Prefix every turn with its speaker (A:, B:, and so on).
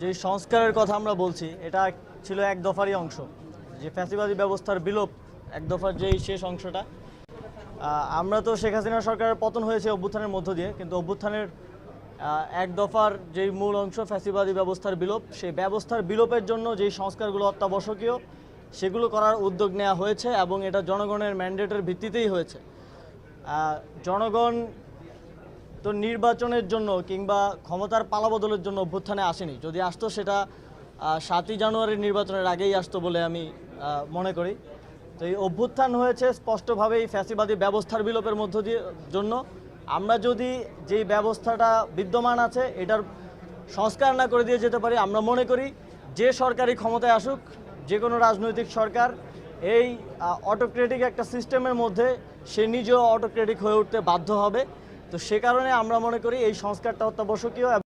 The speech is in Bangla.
A: যে সংস্কারের কথা আমরা বলছি এটা ছিল এক দফারই অংশ। যে ফ্যাসিবাদী ব্যবস্থার বিলোপ এক দফার যেই শেষ অংশটা। আমরা তো শেখ হাসিনা সরকারের পতন হয়েছে অভ্যুত্থানের মধ্য দিয়ে, কিন্তু অভ্যুত্থানের এক দফার যেই মূল অংশ ফ্যাসিবাদী ব্যবস্থার বিলোপ, সেই ব্যবস্থার বিলোপের জন্য যেই সংস্কারগুলো অত্যাবশ্যকীয় সেগুলো করার উদ্যোগ নেওয়া হয়েছে এবং এটা জনগণের ম্যান্ডেটের ভিত্তিতেই হয়েছে। জনগণ তো নির্বাচনের জন্য কিংবা ক্ষমতার পালাবদলের জন্য অভ্যুত্থানে আসেনি। যদি আসতো সেটা 7ই জানুয়ারির নির্বাচনের আগেই আসতো বলে আমি মনে করি। তো এই অভ্যুত্থান হয়েছে স্পষ্টভাবেই ফ্যাসিবাদী ব্যবস্থার বিলোপের মধ্য দিয়ে জন্য। আমরা যদি যেই ব্যবস্থাটা বিদ্যমান আছে এটার সংস্কার না করে দিয়ে যেতে পারি, আমরা মনে করি যে সরকারি ক্ষমতায় আসুক, যে কোনো রাজনৈতিক সরকার এই অটোক্রেটিক একটা সিস্টেমের মধ্যে সে নিজেও অটোক্রেটিক হয়ে উঠতে বাধ্য হবে। তো সে কারণে আমরা মনে করি এই সংস্কারটা অত্যাবশ্যকীয়।